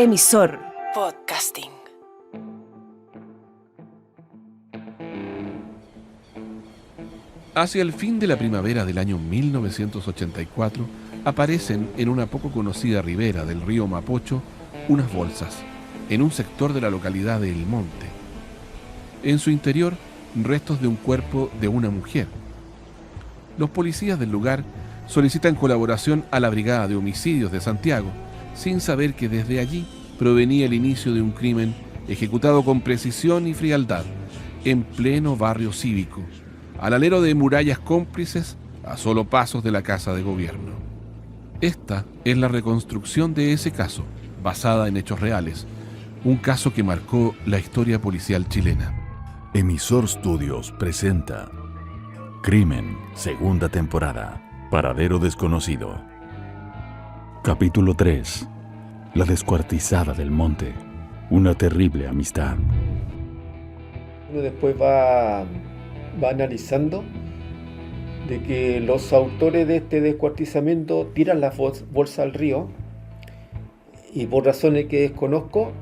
Emisor Podcasting. Hacia el fin de la primavera del año 1984, aparecen en una poco conocida ribera del río Mapocho unas bolsas, en un sector de la localidad de El Monte. En su interior, restos de un cuerpo de una mujer. Los policías del lugar solicitan colaboración a la Brigada de Homicidios de Santiago, sin saber que desde allí provenía el inicio de un crimen ejecutado con precisión y frialdad, en pleno barrio cívico, al alero de murallas cómplices a solo pasos de la Casa de Gobierno. Esta es la reconstrucción de ese caso, basada en hechos reales, un caso que marcó la historia policial chilena. Emisor Studios presenta Crimen, segunda temporada, Paradero Desconocido. Capítulo 3. La descuartizada del monte, una terrible amistad. Uno después va analizando de que los autores de este descuartizamiento tiran la bolsa al río y por razones que desconozco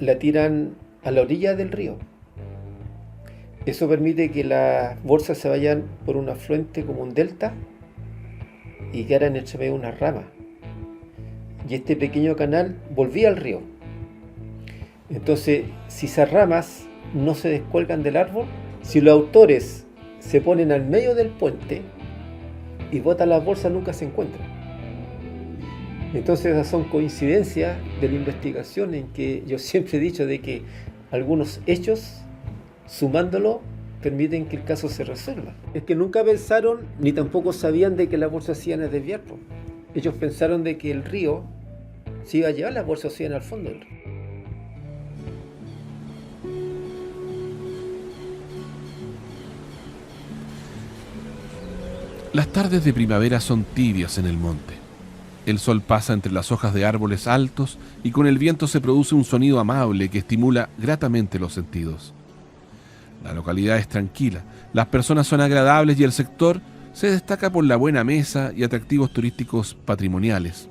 la tiran a la orilla del río. Eso permite que las bolsas se vayan por un afluente como un delta y quedaran entre medio unas ramas. Y este pequeño canal volvía al río. Entonces, si esas ramas no se descuelgan del árbol, si los autores se ponen al medio del puente y botan las bolsas, nunca se encuentran. Entonces esas son coincidencias de la investigación, en que yo siempre he dicho de que algunos hechos, sumándolo, permiten que el caso se resuelva. Es que nunca pensaron, ni tampoco sabían de que las bolsas se iban a desviar. Ellos pensaron de que el río se iba a llevar las bolsas, se iban al fondo del río. Las tardes de primavera son tibias en el monte. El sol pasa entre las hojas de árboles altos y con el viento se produce un sonido amable que estimula gratamente los sentidos. La localidad es tranquila, las personas son agradables y el sector se destaca por la buena mesa y atractivos turísticos patrimoniales.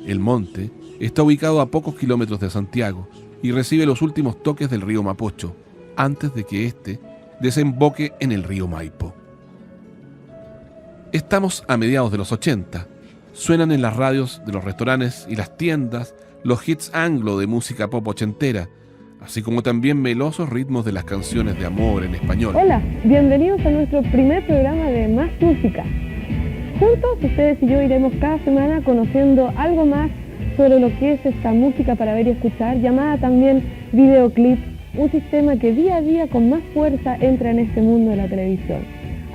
El monte está ubicado a pocos kilómetros de Santiago y recibe los últimos toques del río Mapocho, antes de que éste desemboque en el río Maipo. Estamos a mediados de los 80. Suenan en las radios de los restaurantes y las tiendas los hits anglo de música pop ochentera, así como también melosos ritmos de las canciones de amor en español. Hola, bienvenidos a nuestro primer programa de Más Música. Juntos, ustedes y yo iremos cada semana conociendo algo más sobre lo que es esta música para ver y escuchar, llamada también videoclip, un sistema que día a día con más fuerza entra en este mundo de la televisión.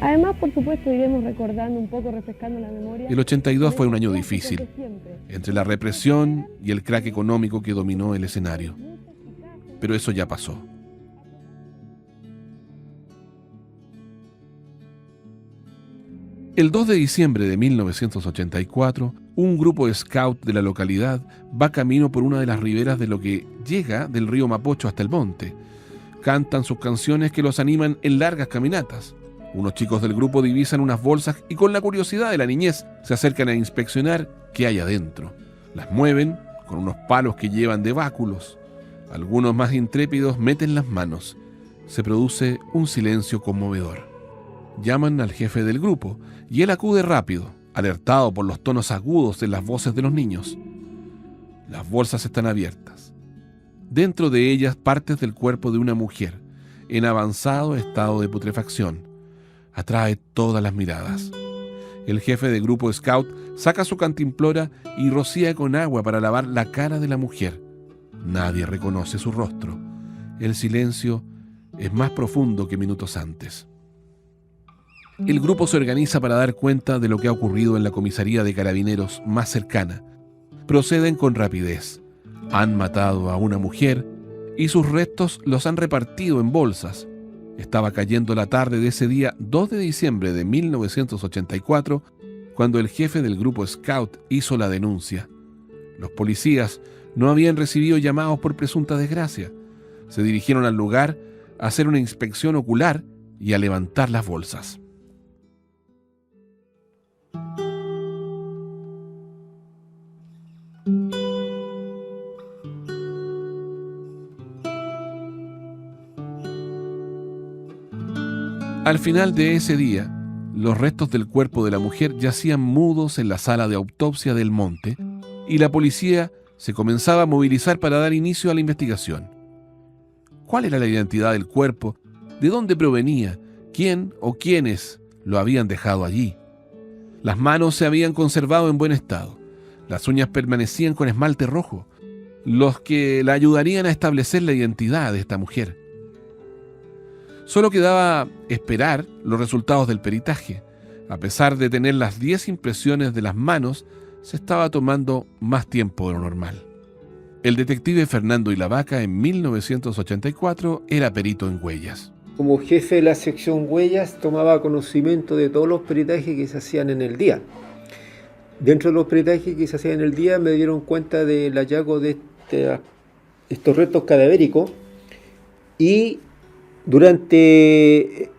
Además, por supuesto, iremos recordando un poco, refrescando la memoria. El 82 fue un año difícil, entre la represión y el crack económico que dominó el escenario. Pero eso ya pasó. El 2 de diciembre de 1984, un grupo de scout de la localidad va camino por una de las riberas de lo que llega del río Mapocho hasta el monte. Cantan sus canciones que los animan en largas caminatas. Unos chicos del grupo divisan unas bolsas y con la curiosidad de la niñez se acercan a inspeccionar qué hay adentro. Las mueven con unos palos que llevan de báculos. Algunos más intrépidos meten las manos. Se produce un silencio conmovedor. Llaman al jefe del grupo y él acude rápido, alertado por los tonos agudos de las voces de los niños. Las bolsas están abiertas. Dentro de ellas partes del cuerpo de una mujer en avanzado estado de putrefacción. Atrae todas las miradas. El jefe del grupo scout saca su cantimplora y rocía con agua para lavar la cara de la mujer. Nadie reconoce su rostro. El silencio es más profundo que minutos antes. El grupo se organiza para dar cuenta de lo que ha ocurrido en la comisaría de carabineros más cercana. Proceden con rapidez. Han matado a una mujer y sus restos los han repartido en bolsas. Estaba cayendo la tarde de ese día 2 de diciembre de 1984 cuando el jefe del grupo scout hizo la denuncia. Los policías no habían recibido llamados por presunta desgracia. Se dirigieron al lugar a hacer una inspección ocular y a levantar las bolsas. Al final de ese día, los restos del cuerpo de la mujer yacían mudos en la sala de autopsia del monte y la policía se comenzaba a movilizar para dar inicio a la investigación. ¿Cuál era la identidad del cuerpo? ¿De dónde provenía? ¿Quién o quiénes lo habían dejado allí? Las manos se habían conservado en buen estado. Las uñas permanecían con esmalte rojo, los que la ayudarían a establecer la identidad de esta mujer. Solo quedaba esperar los resultados del peritaje. A pesar de tener las 10 impresiones de las manos, se estaba tomando más tiempo de lo normal. El detective Fernando Ilavaca en 1984 era perito en huellas. Como jefe de la sección huellas, tomaba conocimiento de todos los peritajes que se hacían en el día. Dentro de los peritajes que se hacían en el día me dieron cuenta del hallazgo de estos restos cadavéricos y durante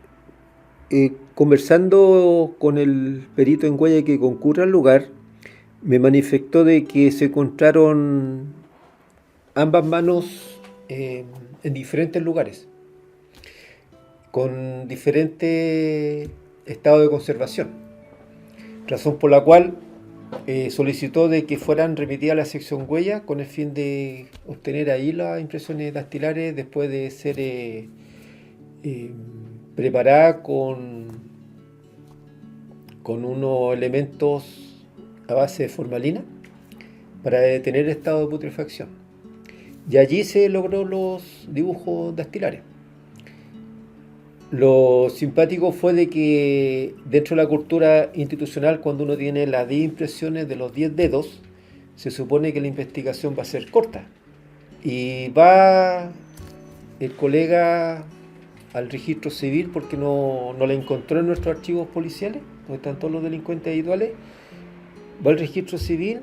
conversando con el perito en huellas que concurre al lugar, me manifestó de que se encontraron ambas manos en diferentes lugares, con diferente estado de conservación, razón por la cual solicitó de que fueran remitidas a la sección huella con el fin de obtener ahí las impresiones dactilares después de ser preparada con unos elementos a base de formalina para detener el estado de putrefacción. Y allí se logró los dibujos dactilares. Lo simpático fue de que dentro de la cultura institucional, cuando uno tiene las 10 impresiones de los 10 dedos, se supone que la investigación va a ser corta. Y va el colega al registro civil porque no la encontró en nuestros archivos policiales, donde están todos los delincuentes habituales. Va al registro civil,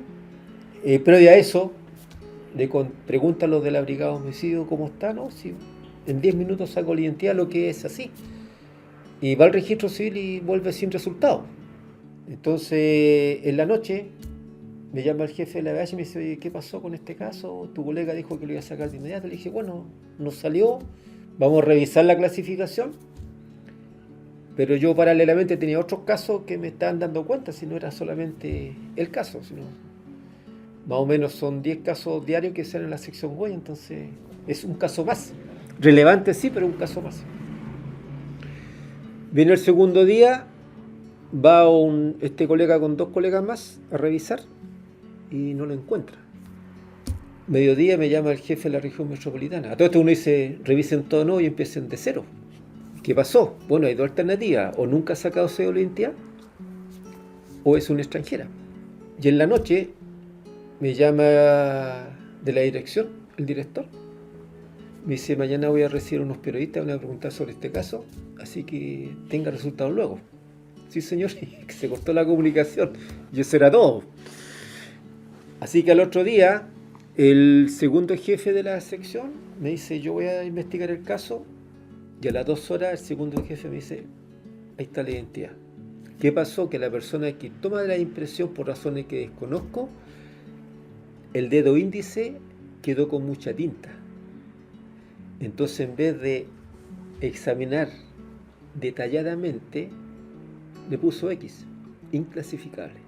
previo a eso, le preguntan los de la brigada de homicidio cómo está, ¿no? Si en 10 minutos saco la identidad, lo que es así. Y va al registro civil y vuelve sin resultado. Entonces, en la noche, me llama el jefe de la BH y me dice, oye, ¿qué pasó con este caso? Tu colega dijo que lo iba a sacar de inmediato. Le dije, bueno, nos salió, vamos a revisar la clasificación. Pero yo paralelamente tenía otros casos que me estaban dando cuenta, si no era solamente el caso, sino más o menos son 10 casos diarios que salen en la sección huella, entonces es un caso más. Relevante sí, pero un caso más. Viene el segundo día, va este colega con 2 colegas más a revisar y no lo encuentra. Mediodía me llama el jefe de la región metropolitana. A todo esto uno dice, revisen todo nuevo y empiecen de cero. ¿Qué pasó? Bueno, hay 2 alternativas. O nunca ha sacado cédula de identidad, o es una extranjera. Y en la noche me llama de la dirección, el director. Me dice, mañana voy a recibir unos periodistas, van a preguntar sobre este caso, así que tenga resultados luego. Sí, señor, y se cortó la comunicación. Y eso era todo. Así que al otro día, el segundo jefe de la sección me dice, yo voy a investigar el caso. Y a las 2 horas el segundo jefe me dice, ahí está la identidad. ¿Qué pasó? Que la persona que toma la impresión por razones que desconozco, el dedo índice quedó con mucha tinta. Entonces, en vez de examinar detalladamente, le puso X, inclasificable.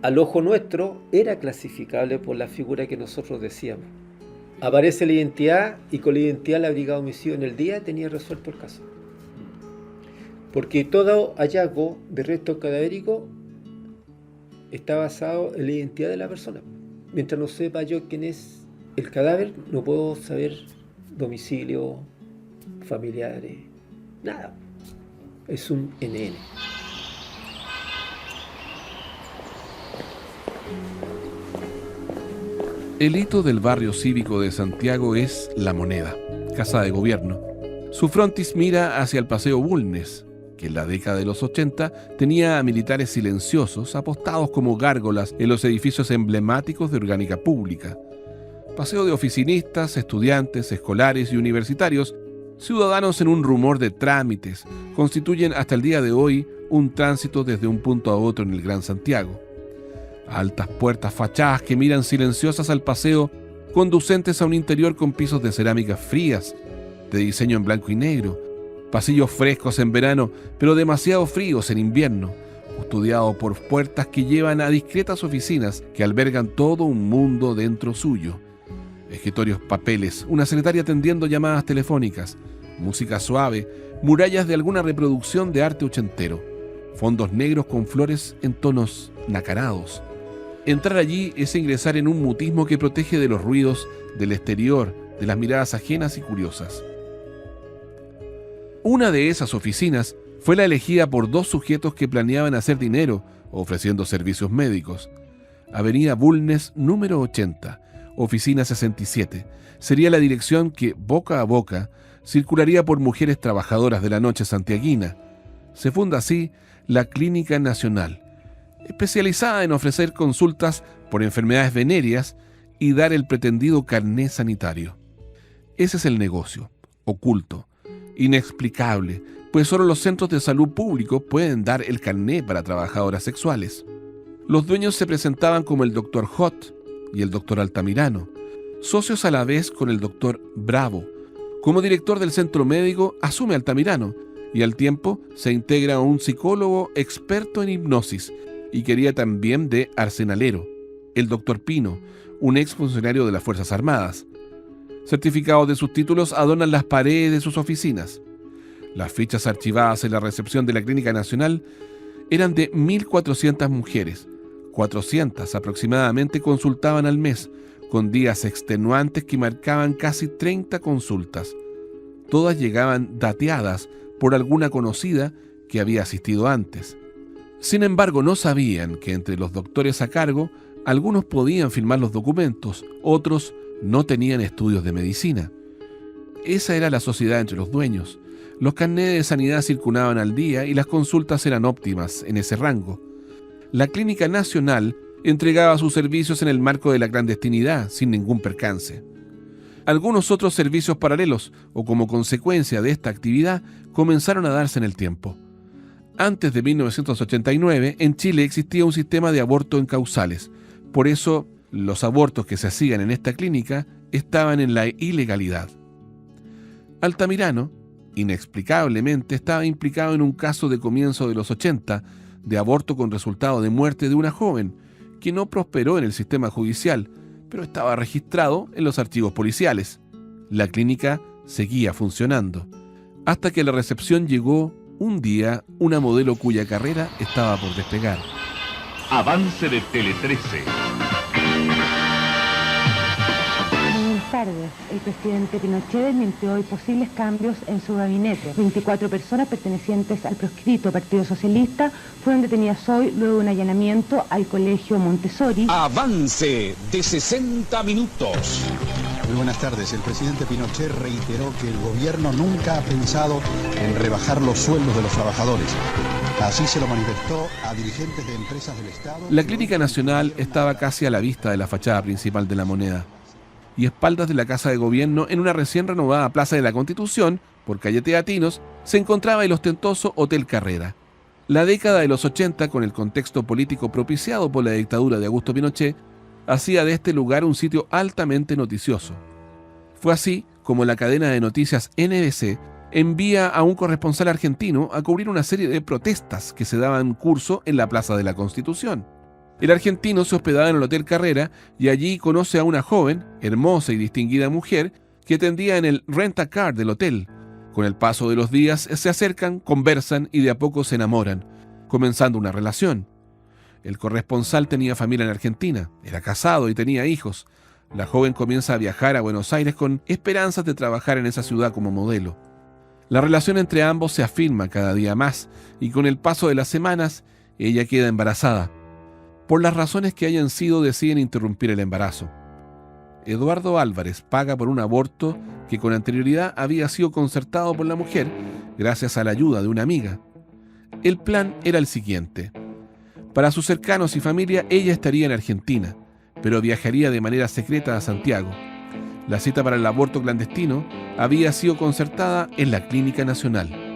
Al ojo nuestro era clasificable por la figura que nosotros decíamos. Aparece la identidad y con la identidad la brigada de homicidio en el día tenía resuelto el caso. Porque todo hallazgo de restos cadavéricos está basado en la identidad de la persona. Mientras no sepa yo quién es el cadáver, no puedo saber domicilio, familiares, nada. Es un NN. El hito del barrio cívico de Santiago es La Moneda, casa de gobierno. Su frontis mira hacia el Paseo Bulnes, que en la década de los 80 tenía a militares silenciosos apostados como gárgolas en los edificios emblemáticos de Orgánica Pública. Paseo de oficinistas, estudiantes, escolares y universitarios, ciudadanos en un rumor de trámites, constituyen hasta el día de hoy un tránsito desde un punto a otro en el Gran Santiago. Altas puertas fachadas que miran silenciosas al paseo, conducentes a un interior con pisos de cerámicas frías, de diseño en blanco y negro, Pasillos frescos en verano, pero demasiado fríos en invierno, custodiados por puertas que llevan a discretas oficinas que albergan todo un mundo dentro suyo. Escritorios, papeles, una secretaria atendiendo llamadas telefónicas, música suave, murallas de alguna reproducción de arte ochentero, fondos negros con flores en tonos nacarados. Entrar allí es ingresar en un mutismo que protege de los ruidos del exterior, de las miradas ajenas y curiosas. Una de esas oficinas fue la elegida por dos sujetos que planeaban hacer dinero ofreciendo servicios médicos. Avenida Bulnes, número 80, oficina 67, sería la dirección que, boca a boca, circularía por mujeres trabajadoras de la noche santiaguina. Se funda así la Clínica Nacional, especializada en ofrecer consultas por enfermedades venéreas y dar el pretendido carné sanitario. Ese es el negocio, oculto, inexplicable, pues solo los centros de salud públicos pueden dar el carné para trabajadoras sexuales. Los dueños se presentaban como el Dr. Hot y el Dr. Altamirano, socios a la vez con el Dr. Bravo. Como director del centro médico asume Altamirano y al tiempo se integra a un psicólogo experto en hipnosis y quería también de arsenalero, el Dr. Pino, un exfuncionario de las Fuerzas Armadas. Certificados de sus títulos adornan las paredes de sus oficinas. Las fichas archivadas en la recepción de la Clínica Nacional eran de 1.400 mujeres. 400 aproximadamente consultaban al mes, con días extenuantes que marcaban casi 30 consultas. Todas llegaban dateadas por alguna conocida que había asistido antes. Sin embargo, no sabían que entre los doctores a cargo, algunos podían firmar los documentos, otros no tenían estudios de medicina. Esa era la sociedad entre los dueños. Los carnés de sanidad circulaban al día y las consultas eran óptimas en ese rango. La Clínica Nacional entregaba sus servicios en el marco de la clandestinidad, sin ningún percance. Algunos otros servicios paralelos, o como consecuencia de esta actividad, comenzaron a darse en el tiempo. Antes de 1989, en Chile existía un sistema de aborto en causales. Por eso, los abortos que se hacían en esta clínica estaban en la ilegalidad. Altamirano, inexplicablemente, estaba implicado en un caso de comienzo de los 80 de aborto con resultado de muerte de una joven que no prosperó en el sistema judicial, pero estaba registrado en los archivos policiales. La clínica seguía funcionando, hasta que a la recepción llegó un día una modelo cuya carrera estaba por despegar. Avance de Tele 13. Buenas tardes. El presidente Pinochet desmintió hoy posibles cambios en su gabinete. 24 personas pertenecientes al proscrito Partido Socialista fueron detenidas hoy luego de un allanamiento al Colegio Montessori. Avance de 60 minutos. Muy buenas tardes. El presidente Pinochet reiteró que el gobierno nunca ha pensado en rebajar los sueldos de los trabajadores. Así se lo manifestó a dirigentes de empresas del Estado. La Clínica Nacional estaba casi a la vista de la fachada principal de la Moneda y espaldas de la Casa de Gobierno, en una recién renovada Plaza de la Constitución, por calle Teatinos, se encontraba el ostentoso Hotel Carrera. La década de los 80, con el contexto político propiciado por la dictadura de Augusto Pinochet, hacía de este lugar un sitio altamente noticioso. Fue así como la cadena de noticias NBC envía a un corresponsal argentino a cubrir una serie de protestas que se daban curso en la Plaza de la Constitución. El argentino se hospedaba en el Hotel Carrera y allí conoce a una joven, hermosa y distinguida mujer que atendía en el rent-a-car del hotel. Con el paso de los días se acercan, conversan y de a poco se enamoran, comenzando una relación. El corresponsal tenía familia en Argentina, era casado y tenía hijos. La joven comienza a viajar a Buenos Aires con esperanzas de trabajar en esa ciudad como modelo. La relación entre ambos se afirma cada día más y con el paso de las semanas ella queda embarazada. Por las razones que hayan sido, deciden interrumpir el embarazo. Eduardo Álvarez paga por un aborto que con anterioridad había sido concertado por la mujer gracias a la ayuda de una amiga. El plan era el siguiente. Para sus cercanos y familia, ella estaría en Argentina, pero viajaría de manera secreta a Santiago. La cita para el aborto clandestino había sido concertada en la Clínica Nacional.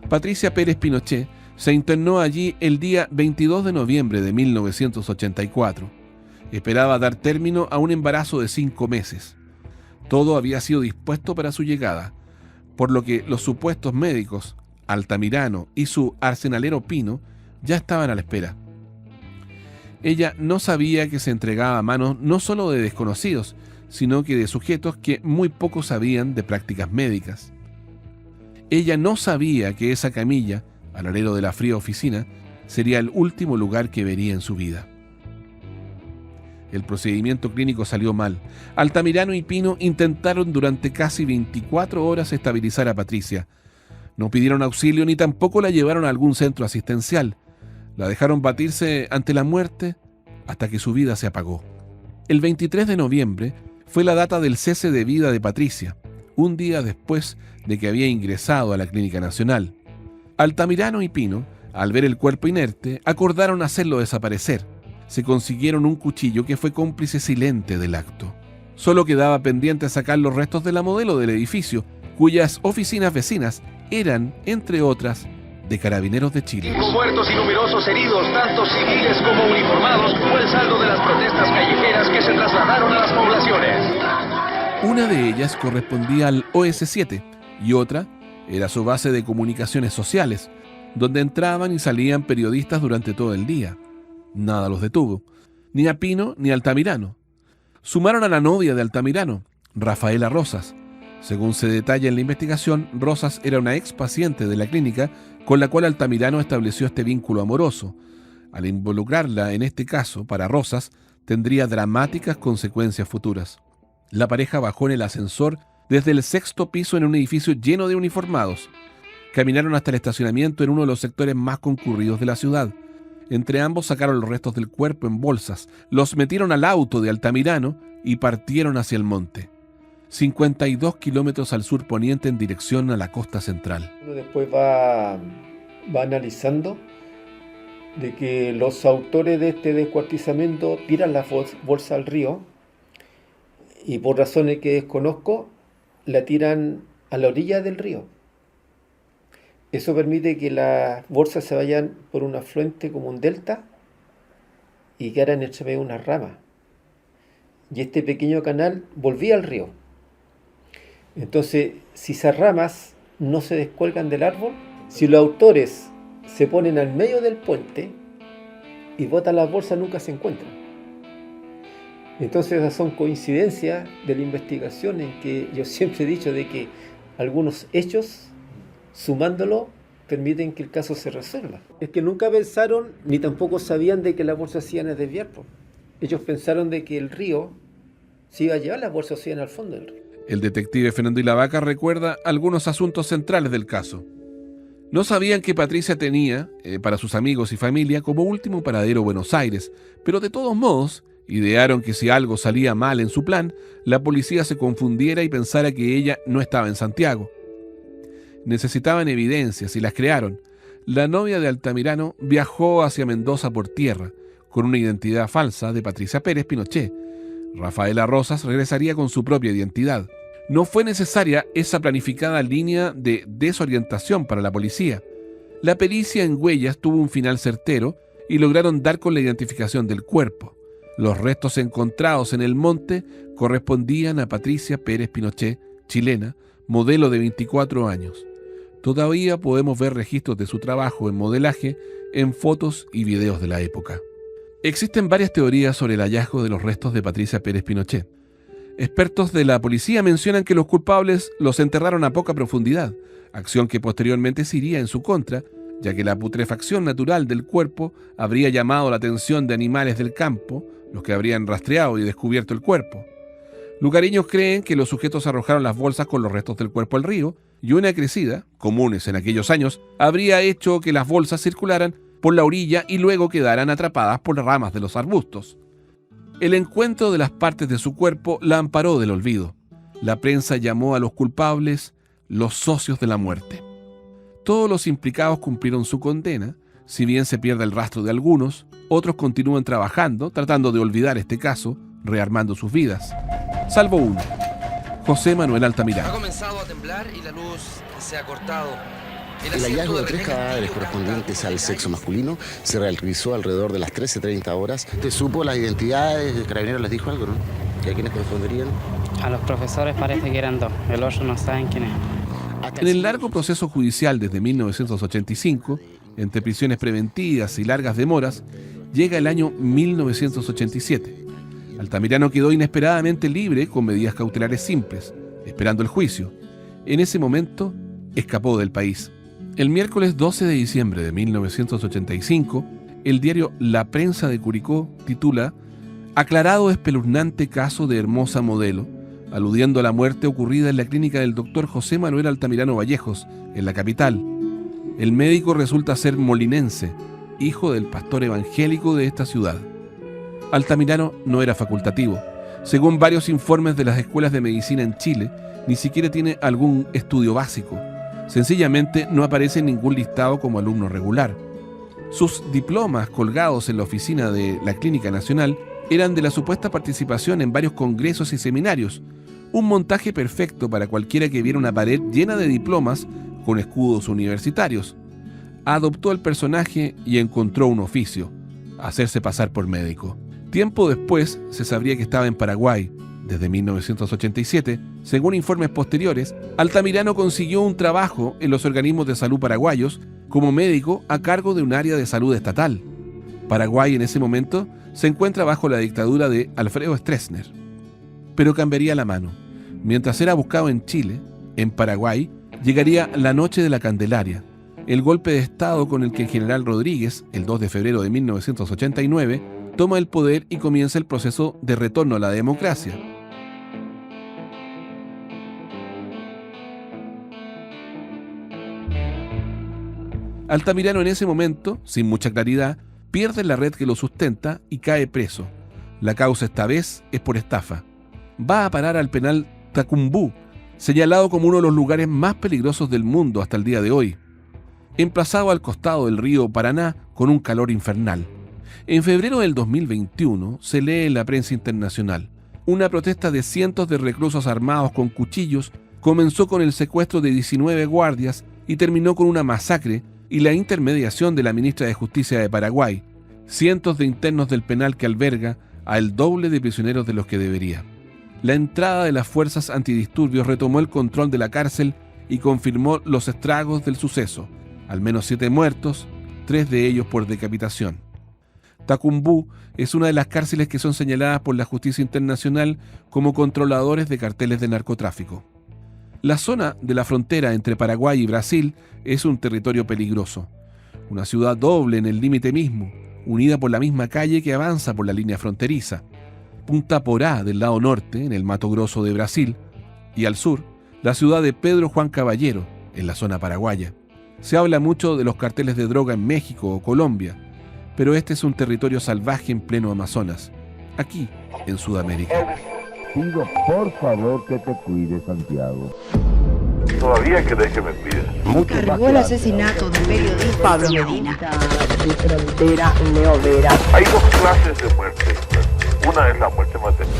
Patricia Pérez Pinochet se internó allí el día 22 de noviembre de 1984. Esperaba dar término a un embarazo de 5 meses. Todo había sido dispuesto para su llegada, por lo que los supuestos médicos, Altamirano y su arsenalero Pino, ya estaban a la espera. Ella no sabía que se entregaba a manos no solo de desconocidos, sino que de sujetos que muy poco sabían de prácticas médicas. Ella no sabía que esa camilla, al alero de la fría oficina, sería el último lugar que vería en su vida. El procedimiento clínico salió mal. Altamirano y Pino intentaron durante casi 24 horas estabilizar a Patricia. No pidieron auxilio ni tampoco la llevaron a algún centro asistencial. La dejaron batirse ante la muerte hasta que su vida se apagó. El 23 de noviembre fue la data del cese de vida de Patricia, un día después de que había ingresado a la Clínica Nacional. Altamirano y Pino, al ver el cuerpo inerte, acordaron hacerlo desaparecer. Se consiguieron un cuchillo que fue cómplice silente del acto. Solo quedaba pendiente sacar los restos de la modelo del edificio, cuyas oficinas vecinas eran, entre otras, de Carabineros de Chile. 5 muertos y numerosos heridos, tanto civiles como uniformados, fue el saldo de las protestas callejeras que se trasladaron a las poblaciones. Una de ellas correspondía al OS7 y otra era su base de comunicaciones sociales, donde entraban y salían periodistas durante todo el día. Nada los detuvo, ni a Pino ni a Altamirano. Sumaron a la novia de Altamirano, Rafaela Rosas. Según se detalla en la investigación, Rosas era una ex paciente de la clínica con la cual Altamirano estableció este vínculo amoroso. Al involucrarla en este caso, para Rosas, tendría dramáticas consecuencias futuras. La pareja bajó en el ascensor desde el 6º piso en un edificio lleno de uniformados. Caminaron hasta el estacionamiento en uno de los sectores más concurridos de la ciudad. Entre ambos sacaron los restos del cuerpo en bolsas, los metieron al auto de Altamirano y partieron hacia el monte. 52 kilómetros al sur poniente en dirección a la costa central. Uno después va analizando de que los autores de este descuartizamiento tiran la bolsa al río y por razones que desconozco la tiran a la orilla del río. Eso permite que las bolsas se vayan por un afluente como un delta y quedaran entre medio de unas ramas. Y este pequeño canal volvía al río. Entonces, si esas ramas no se descuelgan del árbol, si los autores se ponen al medio del puente y botan las bolsas, nunca se encuentran. Entonces, esas son coincidencias de la investigación en que yo siempre he dicho de que algunos hechos, sumándolo, permiten que el caso se resuelva. Es que nunca pensaron, ni tampoco sabían de que las bolsas se iban a desviar. Ellos pensaron de que el río se iba a llevar las bolsas, se iban al fondo del río. El detective Fernando Ilavaca recuerda algunos asuntos centrales del caso. No sabían que Patricia tenía, para sus amigos y familia, como último paradero Buenos Aires, pero de todos modos, idearon que si algo salía mal en su plan, la policía se confundiera y pensara que ella no estaba en Santiago. Necesitaban evidencias y las crearon. La novia de Altamirano viajó hacia Mendoza por tierra, con una identidad falsa de Patricia Pérez Pinochet. Rafaela Rosas regresaría con su propia identidad. No fue necesaria esa planificada línea de desorientación para la policía. La pericia en huellas tuvo un final certero y lograron dar con la identificación del cuerpo. Los restos encontrados en el monte correspondían a Patricia Pérez Pinochet, chilena, modelo de 24 años. Todavía podemos ver registros de su trabajo en modelaje en fotos y videos de la época. Existen varias teorías sobre el hallazgo de los restos de Patricia Pérez Pinochet. Expertos de la policía mencionan que los culpables los enterraron a poca profundidad, acción que posteriormente se iría en su contra, ya que la putrefacción natural del cuerpo habría llamado la atención de animales del campo, los que habrían rastreado y descubierto el cuerpo. Lugareños creen que los sujetos arrojaron las bolsas con los restos del cuerpo al río y una crecida, comunes en aquellos años, habría hecho que las bolsas circularan por la orilla y luego quedaran atrapadas por las ramas de los arbustos. El encuentro de las partes de su cuerpo la amparó del olvido. La prensa llamó a los culpables los socios de la muerte. Todos los implicados cumplieron su condena. Si bien se pierde el rastro de algunos, otros continúan trabajando, tratando de olvidar este caso, rearmando sus vidas. Salvo uno, José Manuel Altamirano. Ha comenzado a temblar y la luz se ha cortado. El hallazgo de 3 cadáveres correspondientes al sexo masculino se realizó alrededor de las 13:30 horas. ¿Te supo las identidades? ¿El carabinero les dijo algo, no? ¿Que a quiénes corresponderían? A los profesores parece que eran 2, el otro no saben quién es. En el largo proceso judicial desde 1985, entre prisiones preventivas y largas demoras, llega el año 1987. Altamirano quedó inesperadamente libre con medidas cautelares simples, esperando el juicio. En ese momento, escapó del país. El miércoles 12 de diciembre de 1985, el diario La Prensa de Curicó titula "Aclarado espeluznante caso de hermosa modelo", aludiendo a la muerte ocurrida en la clínica del doctor José Manuel Altamirano Vallejos, en la capital. El médico resulta ser molinense, hijo del pastor evangélico de esta ciudad. Altamirano no era facultativo. Según varios informes de las escuelas de medicina en Chile, ni siquiera tiene algún estudio básico. Sencillamente no aparece en ningún listado como alumno regular. Sus diplomas colgados en la oficina de la Clínica Nacional eran de la supuesta participación en varios congresos y seminarios, un montaje perfecto para cualquiera que viera una pared llena de diplomas con escudos universitarios. Adoptó el personaje y encontró un oficio: hacerse pasar por médico. Tiempo después se sabría que estaba en Paraguay. Desde 1987, según informes posteriores, Altamirano consiguió un trabajo en los organismos de salud paraguayos como médico a cargo de un área de salud estatal. Paraguay en ese momento se encuentra bajo la dictadura de Alfredo Stroessner. Pero cambiaría la mano. Mientras era buscado en Chile, en Paraguay, llegaría la Noche de la Candelaria, el golpe de Estado con el que el general Rodríguez, el 2 de febrero de 1989, toma el poder y comienza el proceso de retorno a la democracia. Altamirano en ese momento, sin mucha claridad, pierde la red que lo sustenta y cae preso. La causa esta vez es por estafa. Va a parar al penal Tacumbú, señalado como uno de los lugares más peligrosos del mundo hasta el día de hoy. Emplazado al costado del río Paraná con un calor infernal. En febrero del 2021 se lee en la prensa internacional: una protesta de cientos de reclusos armados con cuchillos comenzó con el secuestro de 19 guardias y terminó con una masacre y la intermediación de la ministra de Justicia de Paraguay. Cientos de internos del penal que alberga a el doble de prisioneros de los que debería. La entrada de las fuerzas antidisturbios retomó el control de la cárcel y confirmó los estragos del suceso. Al menos 7 muertos, 3 de ellos por decapitación. Tacumbú es una de las cárceles que son señaladas por la justicia internacional como controladores de carteles de narcotráfico. La zona de la frontera entre Paraguay y Brasil es un territorio peligroso. Una ciudad doble en el límite mismo, unida por la misma calle que avanza por la línea fronteriza. Punta Porá del lado norte, en el Mato Grosso de Brasil, y al sur, la ciudad de Pedro Juan Caballero, en la zona paraguaya. Se habla mucho de los carteles de droga en México o Colombia, pero este es un territorio salvaje en pleno Amazonas, aquí en Sudamérica. Pido por favor que te cuides, Santiago. Todavía querés que me cuide. Cargó el asesinato del periodista Pablo Medina. Hay 2 clases de muerte. Una es la muerte material.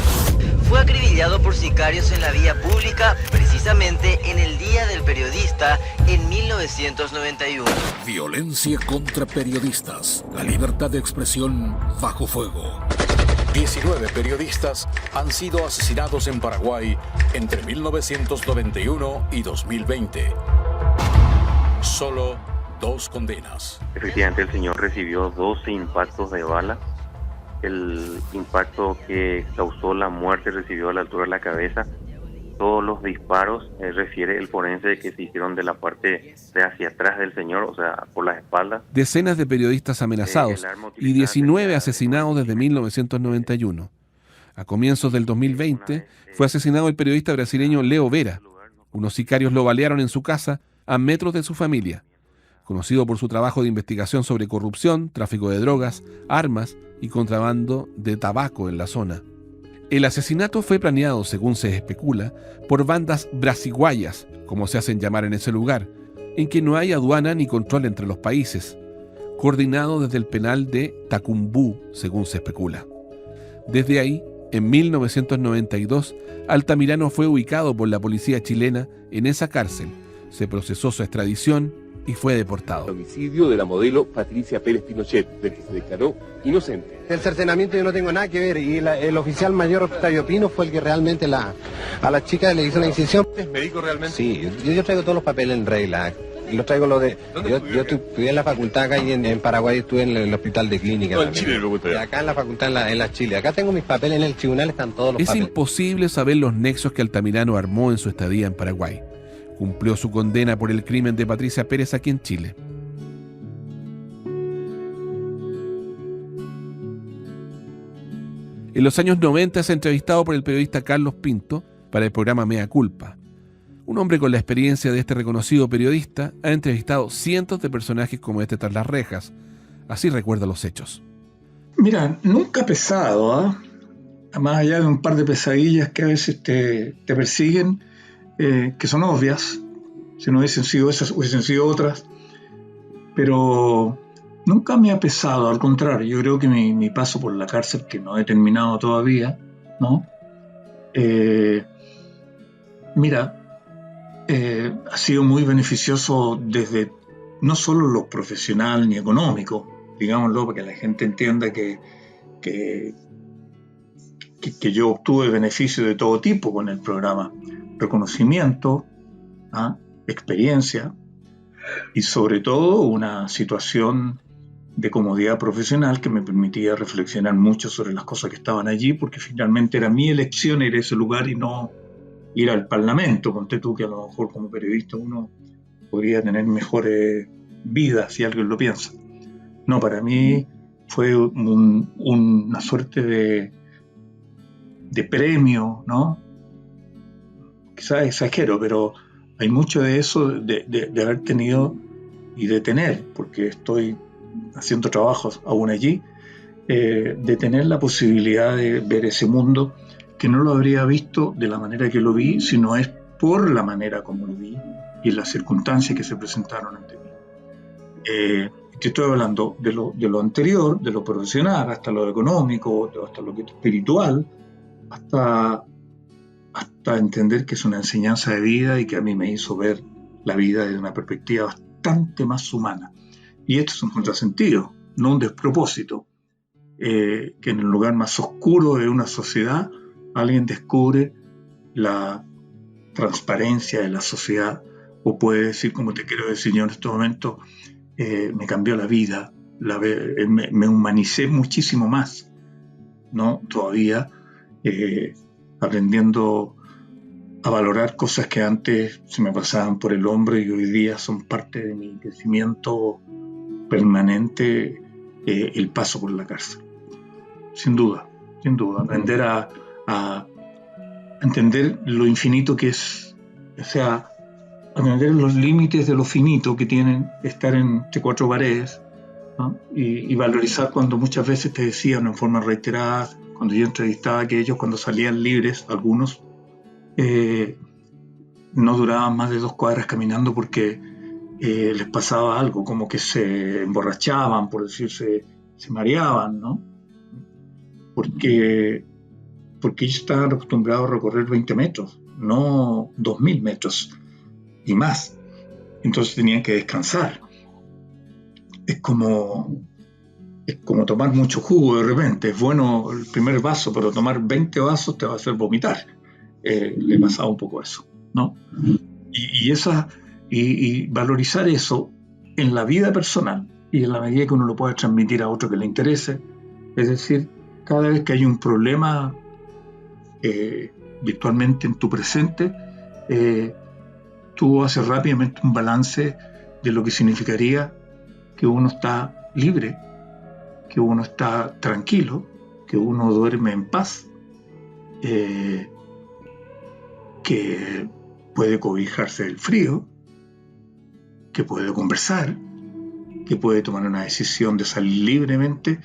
Fue acribillado por sicarios en la vía pública, precisamente en el Día del Periodista en 1991. Violencia contra periodistas. La libertad de expresión bajo fuego. 19 periodistas han sido asesinados en Paraguay entre 1991 y 2020. Solo 2 condenas. Efectivamente, el señor recibió 12 impactos de bala. El impacto que causó la muerte recibió a la altura de la cabeza. Todos los disparos, refiere el forense, de que se hicieron de la parte de hacia atrás del señor, o sea, por las espaldas. Decenas de periodistas amenazados y 19 asesinados desde 1991. A comienzos del 2020 fue asesinado el periodista brasileño Leo Vera. Unos sicarios lo balearon en su casa a metros de su familia. Conocido por su trabajo de investigación sobre corrupción, tráfico de drogas, armas y contrabando de tabaco en la zona. El asesinato fue planeado, según se especula, por bandas brasiguayas, como se hacen llamar en ese lugar, en que no hay aduana ni control entre los países, coordinado desde el penal de Tacumbú, según se especula. Desde ahí, en 1992, Altamirano fue ubicado por la policía chilena en esa cárcel. Se procesó su extradición y fue deportado. El homicidio de la modelo Patricia Pérez Pinochet, del que se declaró inocente. El cercenamiento yo no tengo nada que ver, y el oficial mayor Octavio Pino fue el que realmente a la chica le hizo la incisión. ¿Es médico realmente? Sí, yo traigo todos los papeles en regla. Yo estudié en la facultad acá y en Paraguay estuve en el hospital de clínica. No, en Chile lo y acá en la facultad en la Chile. Acá tengo mis papeles, en el tribunal están todos los papeles. Es imposible saber los nexos que Altamirano armó en su estadía en Paraguay. Cumplió su condena por el crimen de Patricia Pérez aquí en Chile. En los años 90 es entrevistado por el periodista Carlos Pinto para el programa Mea Culpa. Un hombre con la experiencia de este reconocido periodista ha entrevistado cientos de personajes como este tras las rejas. Así recuerda los hechos. Mira, nunca pesado, más allá de un par de pesadillas que a veces te persiguen, que son obvias. Si no hubiesen sido esas, hubiesen sido otras. Pero nunca me ha pesado, al contrario. Yo creo que mi paso por la cárcel, que no he terminado todavía, ¿no? Ha sido muy beneficioso desde no solo lo profesional ni económico, digámoslo, para que la gente entienda que yo obtuve beneficios de todo tipo con el programa. Reconocimiento, experiencia y sobre todo una situación de comodidad profesional que me permitía reflexionar mucho sobre las cosas que estaban allí, porque finalmente era mi elección ir a ese lugar y no ir al Parlamento. Ponte tú que a lo mejor como periodista uno podría tener mejores vidas si alguien lo piensa. No, para mí fue una suerte de premio, ¿no? Quizás exagero, pero hay mucho de eso de haber tenido y de tener, porque estoy haciendo trabajos aún allí, de tener la posibilidad de ver ese mundo que no lo habría visto de la manera que lo vi, sino es por la manera como lo vi y las circunstancias que se presentaron ante mí. Te estoy hablando de lo anterior, de lo profesional, hasta lo económico, hasta lo espiritual, hasta entender que es una enseñanza de vida y que a mí me hizo ver la vida desde una perspectiva bastante más humana. Y esto es un contrasentido, no un despropósito, que en el lugar más oscuro de una sociedad alguien descubre la transparencia de la sociedad, o puede decir, como te quiero decir yo en este momento, me cambió la vida, me humanicé muchísimo más, ¿no? Todavía aprendiendo a valorar cosas que antes se me pasaban por el hombro y hoy día son parte de mi crecimiento permanente, el paso por la cárcel. Sin duda, aprender a entender lo infinito que es, o sea, entender los límites de lo finito que tienen estar entre cuatro paredes, ¿no? Y valorizar cuando muchas veces te decían en forma reiterada, cuando yo entrevistaba a aquellos, cuando salían libres, algunos no duraban más de 2 cuadras caminando porque les pasaba algo, como que se emborrachaban, por decirse, se mareaban, ¿no? Porque ellos estaban acostumbrados a recorrer 20 metros, no 2000 metros y más. Entonces tenían que descansar. Es como tomar mucho jugo de repente. Es bueno el primer vaso, pero tomar 20 vasos te va a hacer vomitar. Le pasaba un poco eso, ¿no? Y valorizar eso en la vida personal y en la medida que uno lo pueda transmitir a otro que le interese. Es decir, cada vez que hay un problema virtualmente en tu presente, tú haces rápidamente un balance de lo que significaría que uno está libre, que uno está tranquilo, que uno duerme en paz, que puede cobijarse del frío, que puede conversar, que puede tomar una decisión de salir libremente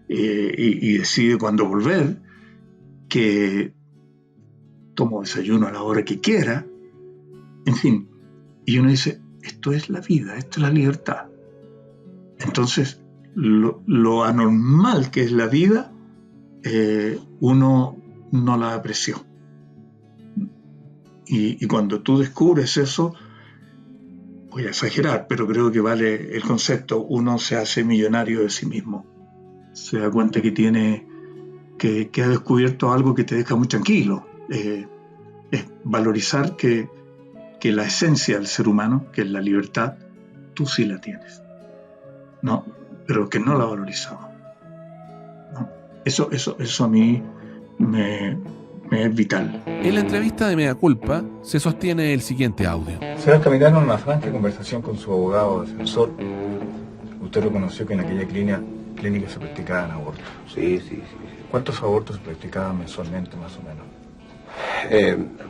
y decide cuándo volver, que tomo desayuno a la hora que quiera, en fin. Y uno dice, esto es la vida, esto es la libertad. Entonces, lo anormal que es la vida, uno no la apreció. Y cuando tú descubres eso, voy a exagerar, pero creo que vale el concepto, uno se hace millonario de sí mismo. Se da cuenta que ha descubierto algo que te deja muy tranquilo. Es valorizar que la esencia del ser humano, que es la libertad, tú sí la tienes. No, pero que no la valorizamos. ¿No? Eso a mí me es vital. En la entrevista de Mea Culpa se sostiene el siguiente audio. Sebastián en una franca conversación con su abogado defensor, usted reconoció que en aquella clínica se practicaban abortos. Sí. ¿Cuántos abortos se practicaban mensualmente, más o menos?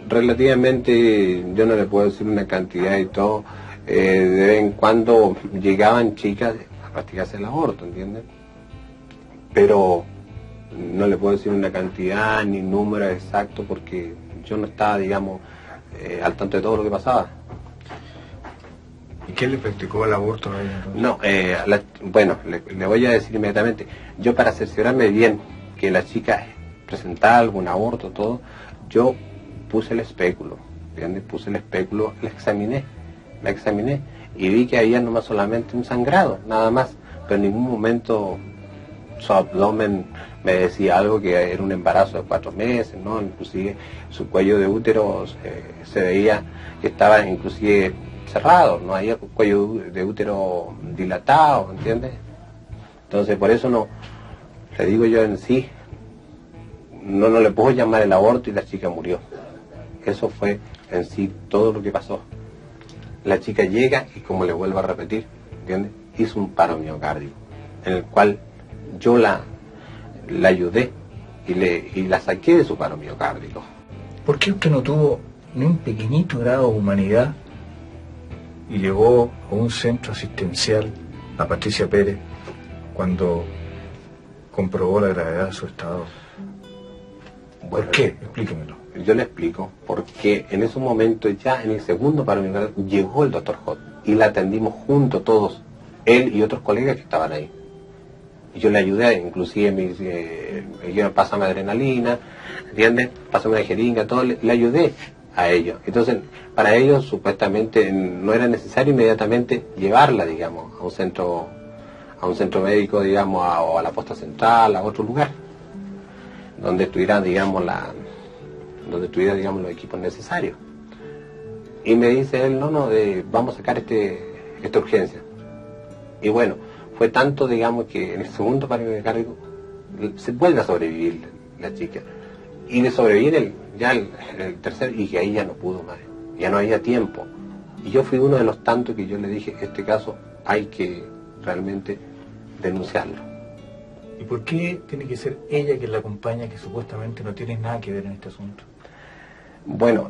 Relativamente, yo no le puedo decir una cantidad y todo. De vez en cuando llegaban chicas a practicarse el aborto, ¿entiendes? Pero no le puedo decir una cantidad ni número exacto porque yo no estaba, digamos, al tanto de todo lo que pasaba. ¿Y quién le practicó el aborto a ella? No, bueno, le voy a decir inmediatamente. Yo, para cerciorarme bien que la chica presentaba algún aborto, todo, yo puse el espéculo, ¿entiendes? Puse el espéculo, la examiné y vi que había nomás solamente un sangrado, nada más, pero en ningún momento su abdomen me decía algo que era un embarazo de 4 meses, ¿no? Inclusive su cuello de útero se veía que estaba inclusive cerrado, no había cuello de útero dilatado, ¿entiendes? Entonces por eso no, le digo yo en sí, no le puedo llamar el aborto y la chica murió. Eso fue en sí todo lo que pasó. La chica llega y, como le vuelvo a repetir, ¿entiendes? Hizo un paro miocárdico, en el cual yo la ayudé y la saqué de su paro miocárdico. ¿Por qué usted no tuvo ni un pequeñito grado de humanidad y llegó a un centro asistencial a Patricia Pérez cuando comprobó la gravedad de su estado? Bueno, ¿por qué? Explíquemelo. Yo le explico, porque en ese momento, ya en el segundo paro miocárdico, llegó el doctor Hot y la atendimos juntos todos, él y otros colegas que estaban ahí. Y yo le ayudé, inclusive me dijeron, pásame adrenalina, ¿entiendes? Pásame una jeringa, todo, le ayudé a ellos. Entonces, para ellos supuestamente no era necesario inmediatamente llevarla, digamos, a un centro médico, digamos, o a la posta central, a otro lugar, donde estuviera, digamos, los equipos necesarios. Y me dice él, vamos a sacar esta urgencia. Y bueno, fue tanto, digamos, que en el segundo paro miocárdico se vuelve a sobrevivir la chica. Y de sobrevivir el tercer, y que ahí ya no pudo más, ya no había tiempo. Y yo fui uno de los tantos que yo le dije, este caso hay que realmente denunciarlo. ¿Y por qué tiene que ser ella quien la acompaña, que supuestamente no tiene nada que ver en este asunto? Bueno,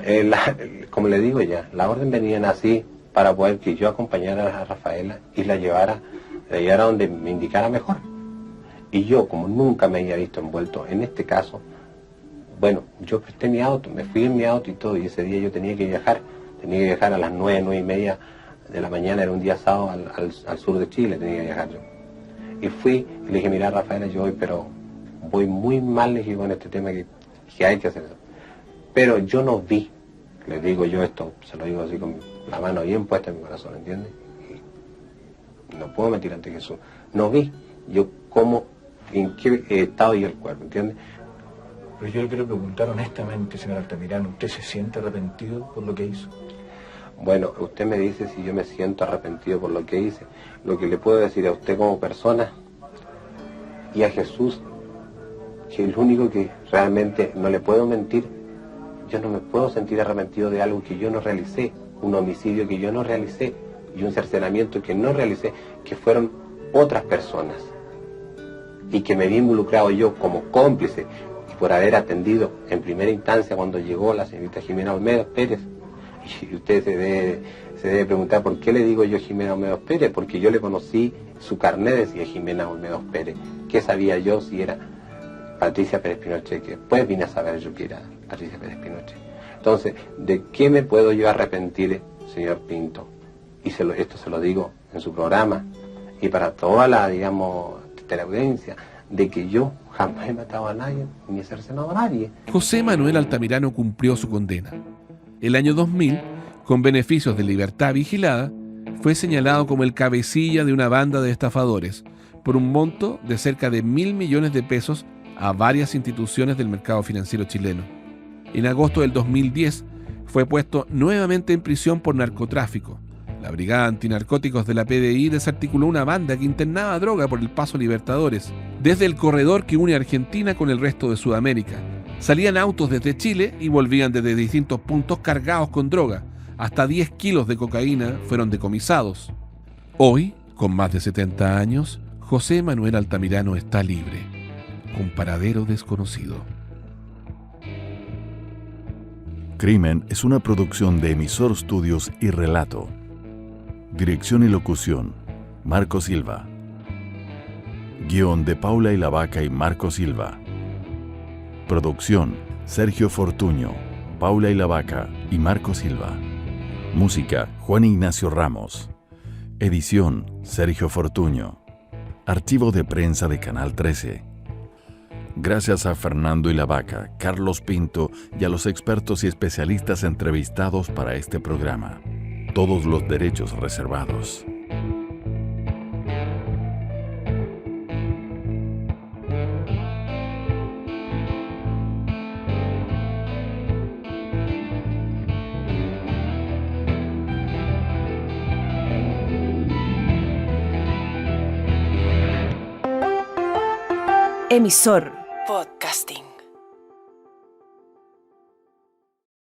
como le digo ya, la orden venía así para poder que yo acompañara a Rafaela y la llevara donde me indicara mejor. Y yo, como nunca me había visto envuelto en este caso, bueno, yo presté mi auto, me fui en mi auto y todo, y ese día yo tenía que viajar a las 9:30 de la mañana, era un día sábado al sur de Chile, tenía que viajar yo. Y fui y le dije, mira Rafaela, yo voy muy mal, le dije, con este tema que hay que hacer eso. Pero yo no vi, le digo yo esto, se lo digo así con la mano bien puesta en mi corazón, ¿entiendes? Y no puedo mentir ante Jesús. No vi yo en qué estado y el cuerpo, ¿entiendes? Pero yo le quiero preguntar honestamente, señor Altamirano, ¿usted se siente arrepentido por lo que hizo? Bueno, usted me dice si yo me siento arrepentido por lo que hice. Lo que le puedo decir a usted como persona y a Jesús, que el único que realmente no le puedo mentir, yo no me puedo sentir arrepentido de algo que yo no realicé, un homicidio que yo no realicé y un cercenamiento que no realicé, que fueron otras personas y que me vi involucrado yo como cómplice y por haber atendido en primera instancia cuando llegó la señorita Jimena Olmedo Pérez. Y usted se debe preguntar por qué le digo yo Jimena Olmedo Pérez, porque yo le conocí, su carnet decía Jimena Olmedo Pérez. ¿Qué sabía yo si era Patricia Pérez Pinochet? Que después vine a saber yo que era Patricia Pérez Pinochet. Entonces, ¿de qué me puedo yo arrepentir, señor Pinto? Y esto se lo digo en su programa y para toda la, digamos, teleaudiencia, de que yo jamás he matado a nadie ni he cercenado a nadie. José Manuel Altamirano cumplió su condena. El año 2000, con beneficios de libertad vigilada, fue señalado como el cabecilla de una banda de estafadores por un monto de cerca de 1.000 millones de pesos a varias instituciones del mercado financiero chileno. En agosto del 2010 fue puesto nuevamente en prisión por narcotráfico. La Brigada Antinarcóticos de la PDI desarticuló una banda que internaba droga por el Paso Libertadores, desde el corredor que une Argentina con el resto de Sudamérica. Salían autos desde Chile y volvían desde distintos puntos cargados con droga. Hasta 10 kilos de cocaína fueron decomisados. Hoy, con más de 70 años, José Manuel Altamirano está libre, con paradero desconocido. Crimen es una producción de Emisor Studios y Relato. Dirección y locución, Marco Silva. Guión de Paula y la Vaca y Marco Silva. Producción, Sergio Fortuño, Paula y la Vaca y Marco Silva. Música, Juan Ignacio Ramos. Edición, Sergio Fortuño. Archivo de prensa de Canal 13. Gracias a Fernando y la Vaca, Carlos Pinto y a los expertos y especialistas entrevistados para este programa. Todos los derechos reservados. Emisor Podcasting.